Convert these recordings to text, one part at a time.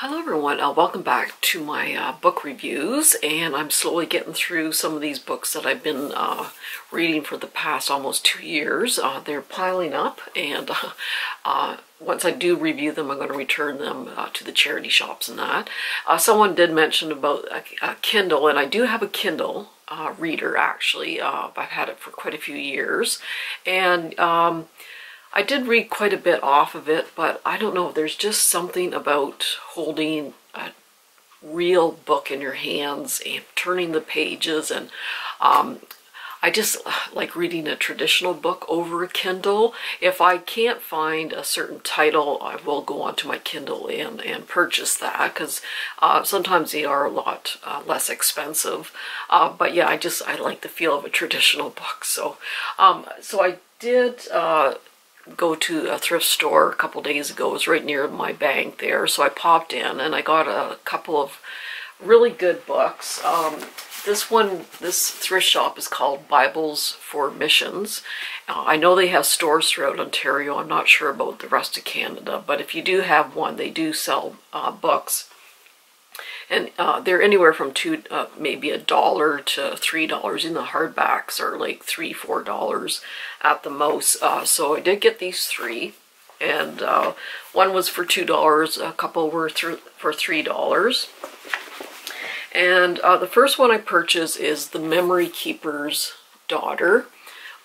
Hello everyone, welcome back to my book reviews, and I'm slowly getting through some of these books that I've been reading for the past almost 2 years. They're piling up, and once I do review them, I'm going to return them to the charity shops and that. Someone did mention about a Kindle, and I do have a Kindle reader actually. I've had it for quite a few years, and I did read quite a bit off of it, but I don't know, there's just something about holding a real book in your hands and turning the pages, and I just like reading a traditional book over a Kindle. If I can't find a certain title, I will go onto my Kindle and purchase that, because sometimes they are a lot less expensive. But yeah, I like the feel of a traditional book. So I did go to a thrift store a couple days ago. It was right near my bank there, so I popped in and I got a couple of really good books. This thrift shop is called Bibles for Missions. I know they have stores throughout Ontario. I'm not sure about the rest of Canada, but if you do have one, they do sell books. And they're anywhere from maybe $1 to $3. And the hardbacks are like $3–4 at the most. So I did get these 3, and one was for $2. A couple were for $3. And the first one I purchased is The Memory Keeper's Daughter,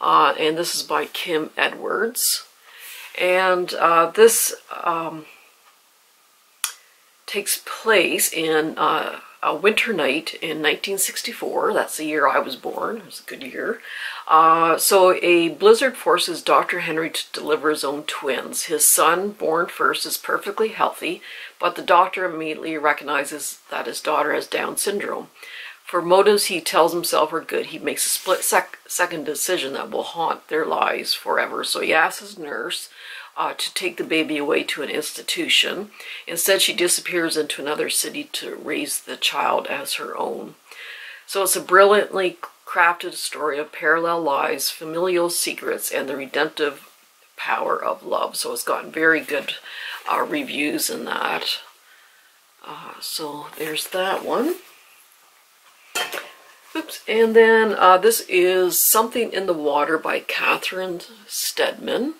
and this is by Kim Edwards. And this takes place in a winter night in 1964. That's the year I was born. It was a good year. So a blizzard forces Dr. Henry to deliver his own twins. His son, born first, is perfectly healthy, but the doctor immediately recognizes that his daughter has Down syndrome. For motives he tells himself are good, he makes a split-second decision that will haunt their lives forever. So he asks his nurse to take the baby away to an institution. Instead, she disappears into another city to raise the child as her own. So it's a brilliantly crafted story of parallel lives, familial secrets, and the redemptive power of love. So it's gotten very good reviews in that. So there's that one. Oops. And then this is Something in the Water by Catherine Steadman.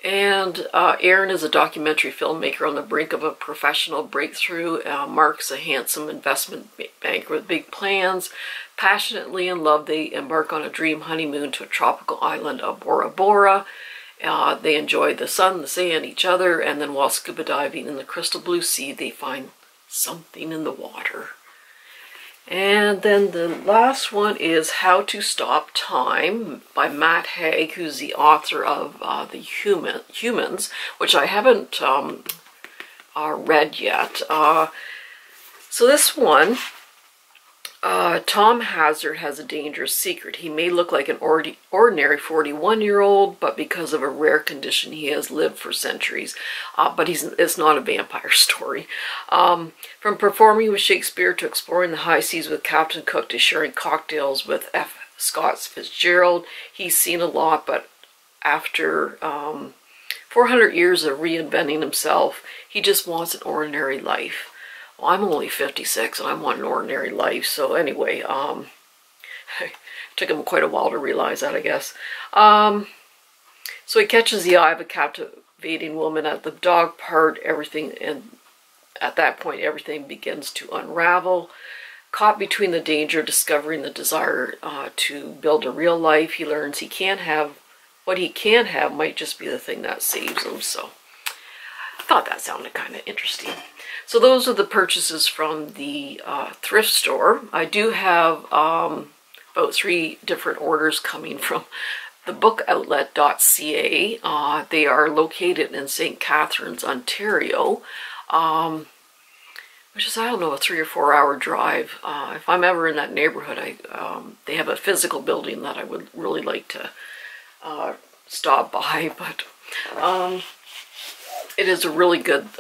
And Aaron is a documentary filmmaker on the brink of a professional breakthrough. Mark's a handsome investment banker with big plans. Passionately in love, they embark on a dream honeymoon to a tropical island of Bora Bora. They enjoy the sun, the sand, each other, and then while scuba diving in the crystal blue sea, they find something in the water. And then the last one is How to Stop Time by Matt Haig, who's the author of The Humans, which I haven't read yet. So this one, Tom Hazard has a dangerous secret. He may look like an ordinary 41-year-old, but because of a rare condition, he has lived for centuries. But it's not a vampire story. From performing with Shakespeare to exploring the high seas with Captain Cook to sharing cocktails with F. Scott Fitzgerald, he's seen a lot, but after 400 years of reinventing himself, he just wants an ordinary life. Well, I'm only 56 and I want an ordinary life, so anyway, it took him quite a while to realize that, I guess. So he catches the eye of a captivating woman at the dog park, and at that point everything begins to unravel. Caught between the danger of discovering the desire to build a real life, he learns what he can have might just be the thing that saves him, so I thought that sounded kind of interesting. So those are the purchases from the thrift store. I do have about 3 different orders coming from the BOOKOUTLET.CA. They are located in St. Catharines, Ontario, which is, I don't know, a 3 or 4 hour drive. If I'm ever in that neighborhood, they have a physical building that I would really like to stop by, but it is a really good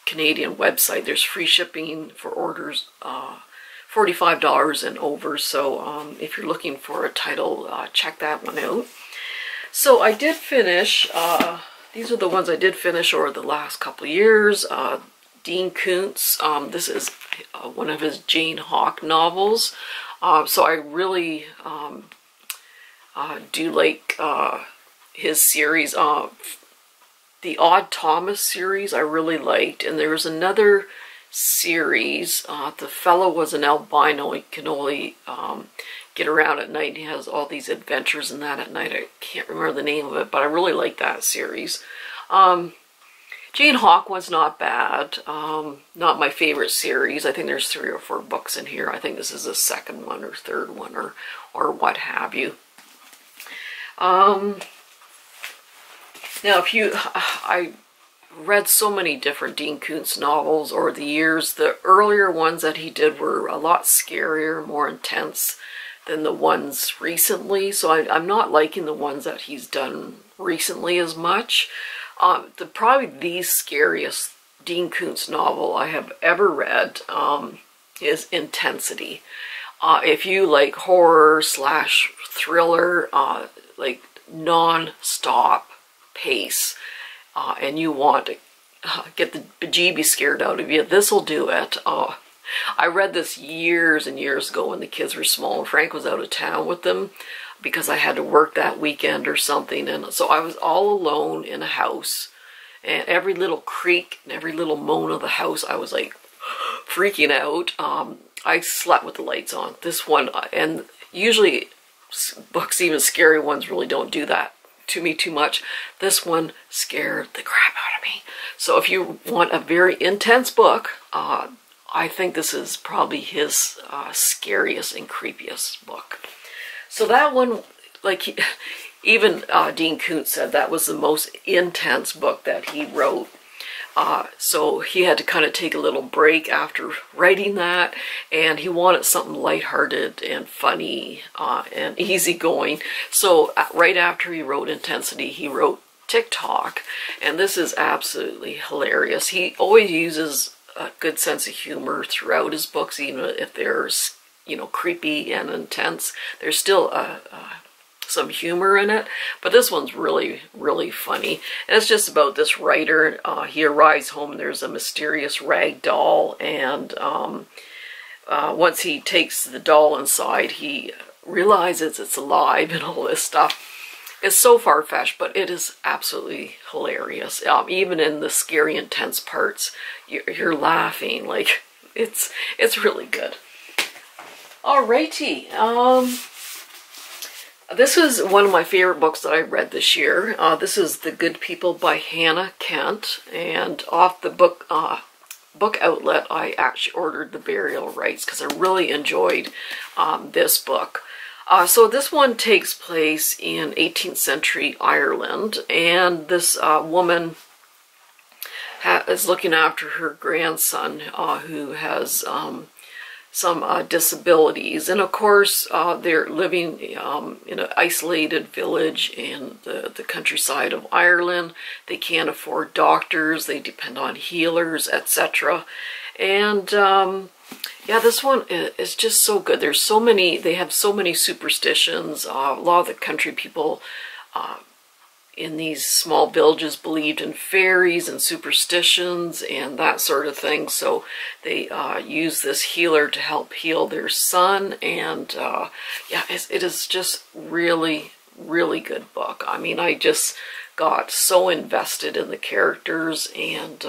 Canadian website. There's free shipping for orders $45 and over, so if you're looking for a title, check that one out. So I did finish, these are the ones I did finish over the last couple of years. Dean Koontz. This is one of his Jane Hawk novels. So I really do like his series. The Odd Thomas series I really liked, and there was another series. The fellow was an albino. He can only get around at night. He has all these adventures in that at night. I can't remember the name of it, but I really like that series. Jane Hawk was not bad. Not my favorite series. I think there's 3 or 4 books in here. I think this is the second one or third one or what have you. Now, I read so many different Dean Koontz novels over the years. The earlier ones that he did were a lot scarier, more intense than the ones recently. So I'm not liking the ones that he's done recently as much. Probably the scariest Dean Koontz novel I have ever read is Intensity. If you like horror / thriller, like non-stop pace, and you want to get the bejeebies scared out of you, this will do it. I read this years and years ago when the kids were small and Frank was out of town with them because I had to work that weekend or something, and so I was all alone in a house, and every little creak and every little moan of the house I was like freaking out. I slept with the lights on. This one, and usually books, even scary ones, really don't do that to me too much. This one scared the crap out of me. So if you want a very intense book, I think this is probably his scariest and creepiest book. So that one, like even Dean Koontz said, that was the most intense book that he wrote. So he had to kind of take a little break after writing that, and he wanted something lighthearted and funny and easygoing. So right after he wrote Intensity, he wrote Ticktock, and this is absolutely hilarious. He always uses a good sense of humor throughout his books, even if they're, you know, creepy and intense. There's still some humor in it, but this one's really, really funny. And it's just about this writer. He arrives home and there's a mysterious rag doll, and once he takes the doll inside, he realizes it's alive and all this stuff. It's so far-fetched, but it is absolutely hilarious. Even in the scary, intense parts, you're laughing. Like, it's really good. Alrighty. This is one of my favorite books that I read this year. This is The Good People by Hannah Kent, and off the book outlet, I actually ordered the burial rights because I really enjoyed this book. So this one takes place in 18th century Ireland, and this woman is looking after her grandson who has some disabilities, and of course they're living in an isolated village in the countryside of Ireland. They can't afford doctors, they depend on healers, etc. And yeah, this one is just so good. There's so many, they have so many superstitions. A lot of the country people in these small villages believed in fairies and superstitions and that sort of thing. So they use this healer to help heal their son. And yeah, it is just really, really good book. I mean, I just got so invested in the characters, and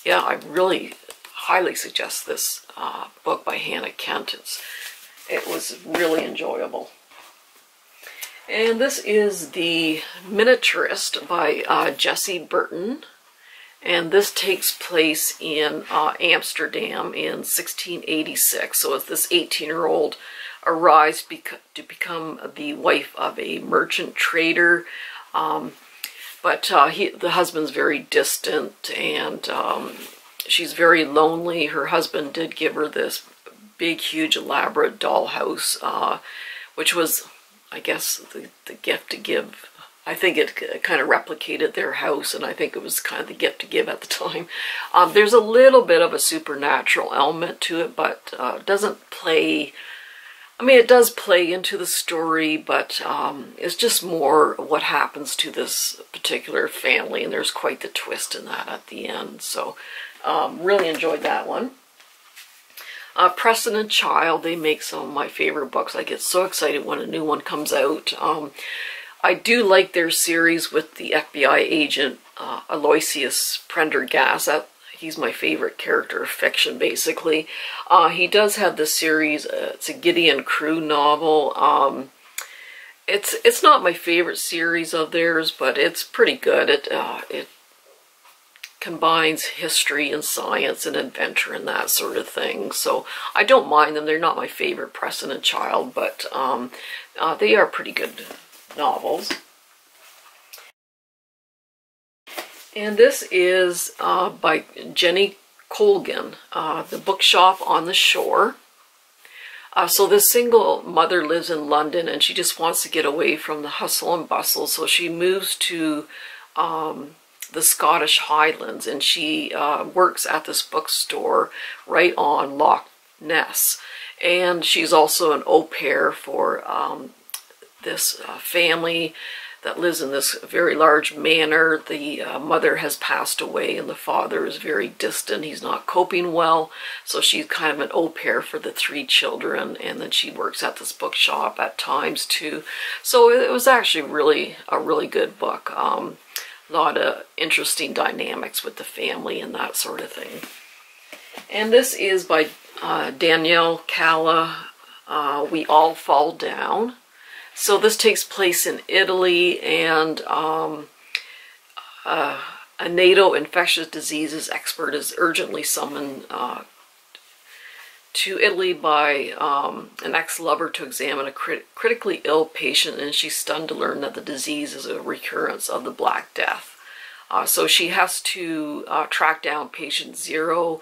yeah, I really highly suggest this book by Hannah Kent. It was really enjoyable. And this is The Miniaturist by Jessie Burton, and this takes place in Amsterdam in 1686. So as this 18-year-old arrives to become the wife of a merchant trader, but the husband's very distant, and she's very lonely. Her husband did give her this big, huge, elaborate dollhouse, which was, I guess, the gift to give. I think it kind of replicated their house, and I think it was kind of the gift to give at the time. There's a little bit of a supernatural element to it, but doesn't play I mean, it does play into the story, but it's just more what happens to this particular family, and there's quite the twist in that at the end. So really enjoyed that one. Precedent Child, they make some of my favorite books. I get so excited when a new one comes out. I do like their series with the FBI agent Aloysius Prendergast. He's my favorite character of fiction, basically. He does have this series. It's a Gideon Crew novel. It's not my favorite series of theirs, but it's pretty good. It combines history and science and adventure and that sort of thing. So I don't mind them. They're not my favorite Precedent Child, but they are pretty good novels. And this is by Jenny Colgan, The Bookshop on the Shore. So this single mother lives in London, and she just wants to get away from the hustle and bustle. So she moves to the Scottish Highlands, and she works at this bookstore right on Loch Ness. And she's also an au pair for this family that lives in this very large manor. The mother has passed away and the father is very distant. He's not coping well, so she's kind of an au pair for the 3 children, and then she works at this bookshop at times too. So it was actually a really good book. A lot of interesting dynamics with the family and that sort of thing. And this is by Danielle Calla, We All Fall Down. So this takes place in Italy, and a NATO infectious diseases expert is urgently summoned to Italy by an ex-lover to examine a critically ill patient, and she's stunned to learn that the disease is a recurrence of the Black Death. So she has to track down patient 0,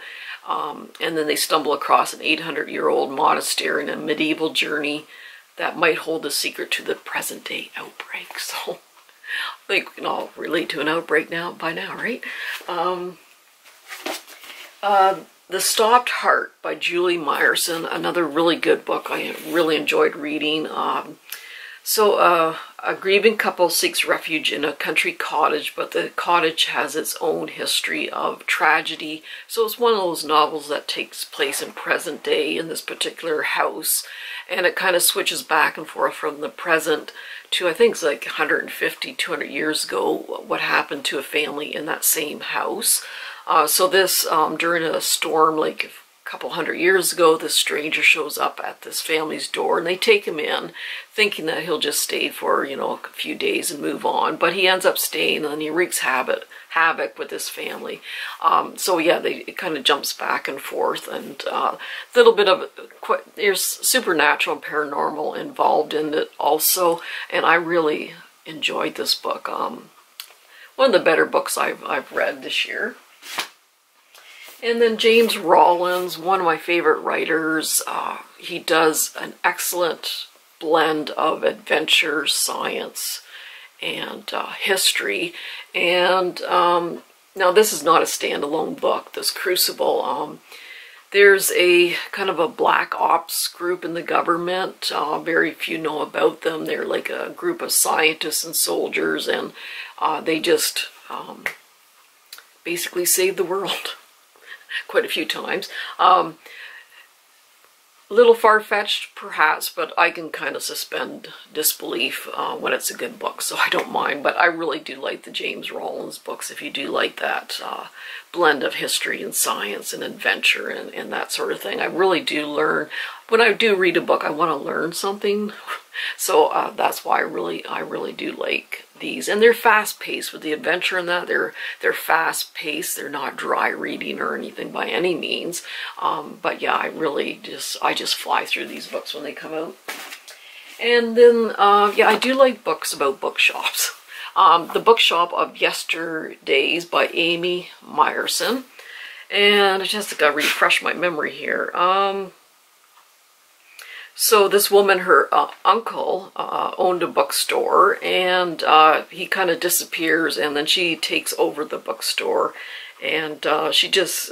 and then they stumble across an 800-year-old monastery in a medieval journey that might hold the secret to the present-day outbreak. So I think we can all relate to an outbreak by now, right? The Stopped Heart by Julie Meyerson, another really good book I really enjoyed reading. So a grieving couple seeks refuge in a country cottage, but the cottage has its own history of tragedy. So it's one of those novels that takes place in present day in this particular house, and it kind of switches back and forth from the present to, I think it's like 150, 200 years ago, what happened to a family in that same house. So this, during a storm like a couple hundred years ago, this stranger shows up at this family's door, and they take him in thinking that he'll just stay for, you know, a few days and move on, but he ends up staying, and he wreaks havoc with this family. So yeah, it kind of jumps back and forth, and a little bit of there's supernatural and paranormal involved in it also, and I really enjoyed this book. One of the better books I've read this year. And then James Rollins, one of my favorite writers. He does an excellent blend of adventure, science, and history. And now this is not a standalone book, this Crucible. There's a kind of a black ops group in the government. Very few know about them. They're like a group of scientists and soldiers, and they just basically save the world quite a few times. Little far-fetched, perhaps, but I can kind of suspend disbelief when it's a good book, so I don't mind. But I really do like the James Rollins books, if you do like that blend of history and science and adventure and that sort of thing. I really do learn. When I do read a book, I want to learn something. So that's why I really do like these. And they're fast-paced with the adventure in that. They're fast-paced. They're not dry reading or anything by any means. But yeah, I just fly through these books when they come out. And then yeah, I do like books about bookshops. The Bookshop of Yesterdays by Amy Meyerson. And I just gotta refresh my memory here. So this woman, her uncle owned a bookstore, and he kind of disappears, and then she takes over the bookstore, and she just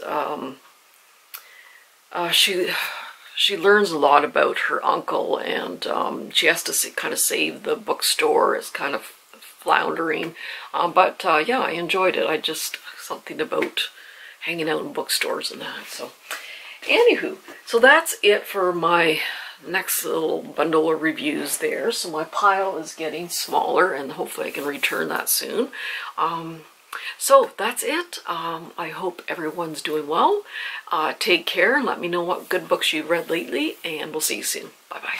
she learns a lot about her uncle, and she has to kind of save the bookstore. It's kind of floundering, but yeah, I enjoyed it. I just, something about hanging out in bookstores and that. So anywho, so that's it for my next little bundle of reviews there. So my pile is getting smaller, and hopefully I can return that soon. So that's it. I hope everyone's doing well. Take care, and let me know what good books you've read lately, and we'll see you soon. Bye-bye.